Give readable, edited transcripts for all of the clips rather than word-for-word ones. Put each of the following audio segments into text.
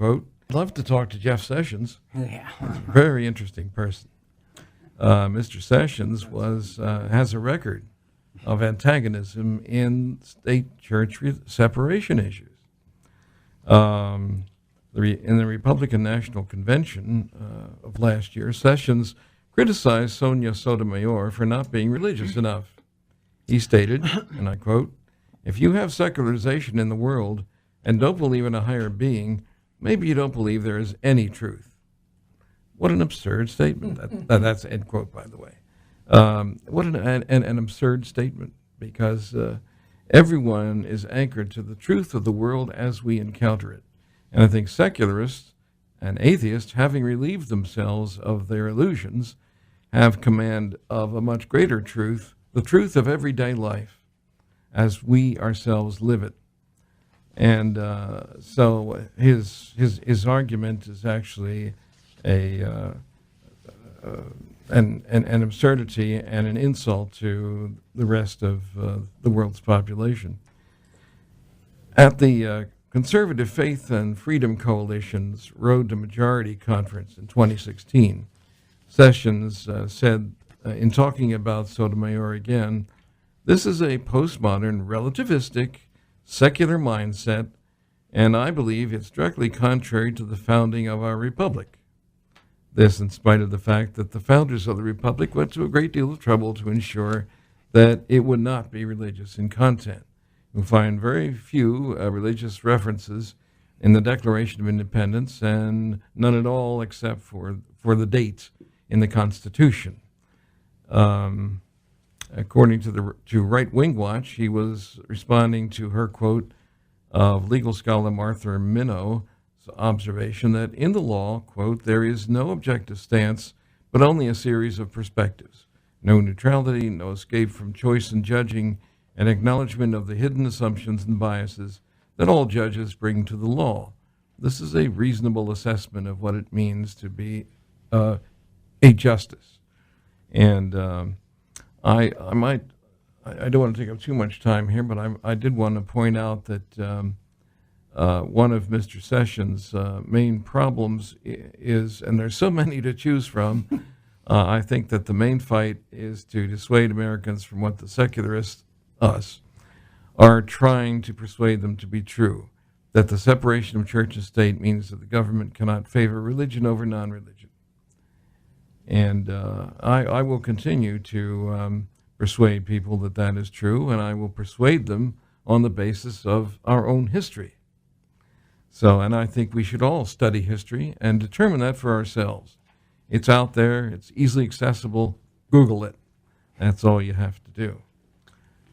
quote. I'd love to talk to Jeff Sessions. Yeah. He's a very interesting person. Mr. Sessions has a record of antagonism in state-church separation issues. In the Republican National Convention of last year, Sessions criticized Sonia Sotomayor for not being religious enough. He stated, and I quote, "If you have secularization in the world and don't believe in a higher being, maybe you don't believe there is any truth." What an absurd statement. That's end quote, by the way. What an absurd statement, because everyone is anchored to the truth of the world as we encounter it. And I think secularists and atheists, having relieved themselves of their illusions, have command of a much greater truth, the truth of everyday life as we ourselves live it. And so his argument is actually an absurdity and an insult to the rest of the world's population. At the Conservative Faith and Freedom Coalition's Road to Majority conference in 2016, Sessions said, in talking about Sotomayor again, "This is a postmodern, relativistic, secular mindset, and I believe it's directly contrary to the founding of our republic. This in spite of the fact that the founders of the republic went to a great deal of trouble to ensure that it would not be religious in content. You'll find very few religious references in the Declaration of Independence, and none at all except for the date in the Constitution." According to Right Wing Watch, he was responding to her quote of legal scholar Martha Minow's observation that in the law, quote, "there is no objective stance, but only a series of perspectives. No neutrality, no escape from choice in judging, and acknowledgement of the hidden assumptions and biases that all judges bring to the law. This is a reasonable assessment of what it means to be a justice." And I don't want to take up too much time here, but I did want to point out that one of Mr. Sessions' main problems is, and there's so many to choose from, I think that the main fight is to dissuade Americans from what the secularists, us, are trying to persuade them to be true, that the separation of church and state means that the government cannot favor religion over non-religion. And I will continue to persuade people that that is true, and I will persuade them on the basis of our own history. So, and I think we should all study history and determine that for ourselves. It's out there. It's easily accessible. Google it. That's all you have to do.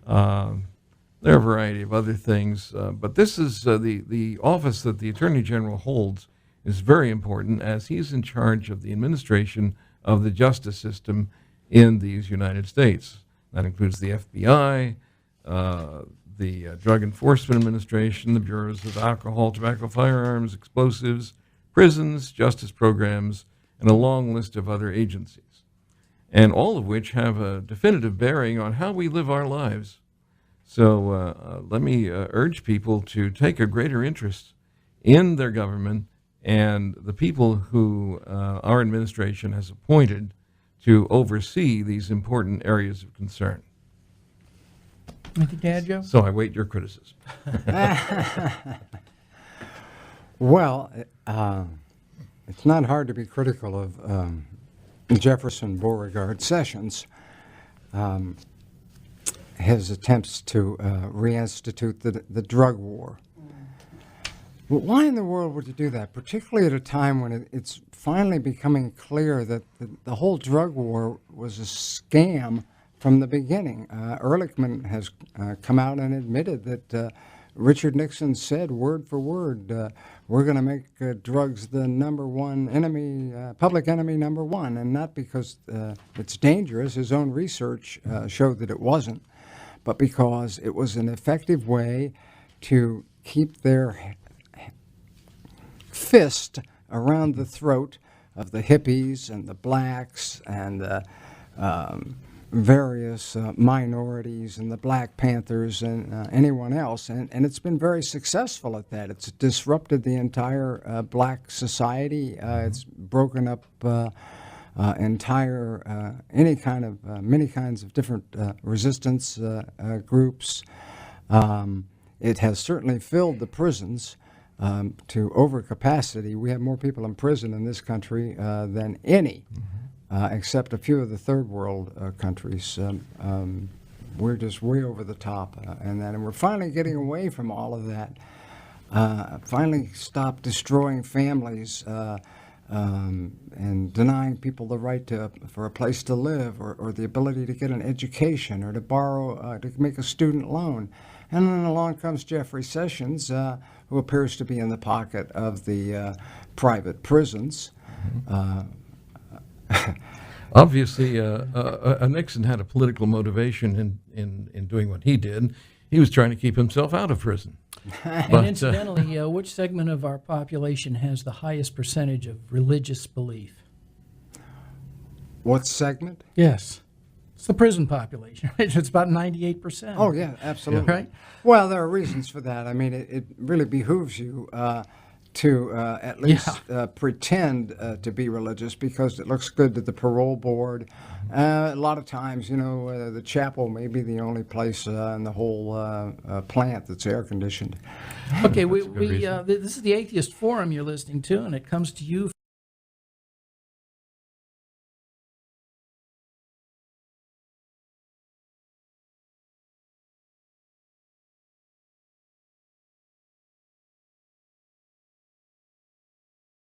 There are a variety of other things, but this is the office that the Attorney General holds is very important, as he's in charge of the administration of the justice system in these United States. That includes the FBI, the Drug Enforcement Administration, the Bureaus of Alcohol, Tobacco, Firearms, Explosives, prisons, justice programs, and a long list of other agencies, and all of which have a definitive bearing on how we live our lives. So let me urge people to take a greater interest in their government and the people who our administration has appointed to oversee these important areas of concern. Anything to add, Joe? So I wait your criticism. Well, it's not hard to be critical of Jefferson Beauregard Sessions, his attempts to reinstitute the drug war. But why in the world would you do that, particularly at a time when it's finally becoming clear that the whole drug war was a scam from the beginning? Ehrlichman has come out and admitted that Richard Nixon said word for word, we're going to make drugs the number one enemy, public enemy number one, and not because it's dangerous. His own research showed that it wasn't, but because it was an effective way to keep their fist around the throat of the hippies and the blacks and various minorities and the Black Panthers and anyone else, and it's been very successful at that. It's disrupted the entire black society. It's broken up entire many kinds of different resistance groups. It has certainly filled the prisons to overcapacity. We have more people in prison in this country than any. Except a few of the third world countries. We're just way over the top. And we're finally getting away from all of that. Finally stop destroying families and denying people the right for a place to live or the ability to get an education or to borrow, to make a student loan. And then along comes JeffSessions, who appears to be in the pocket of the private prisons. Obviously, Nixon had a political motivation in doing what he did. He was trying to keep himself out of prison. And incidentally, which segment of our population has the highest percentage of religious belief? What segment? Yes. It's the prison population. It's about 98%. Oh, yeah, absolutely. Right? Well, there are reasons for that. I mean, it really behooves you to at least pretend to be religious because it looks good to the parole board. A lot of times, the chapel may be the only place in the whole plant that's air conditioned. Okay, this is the Atheist Forum you're listening to, and it comes to you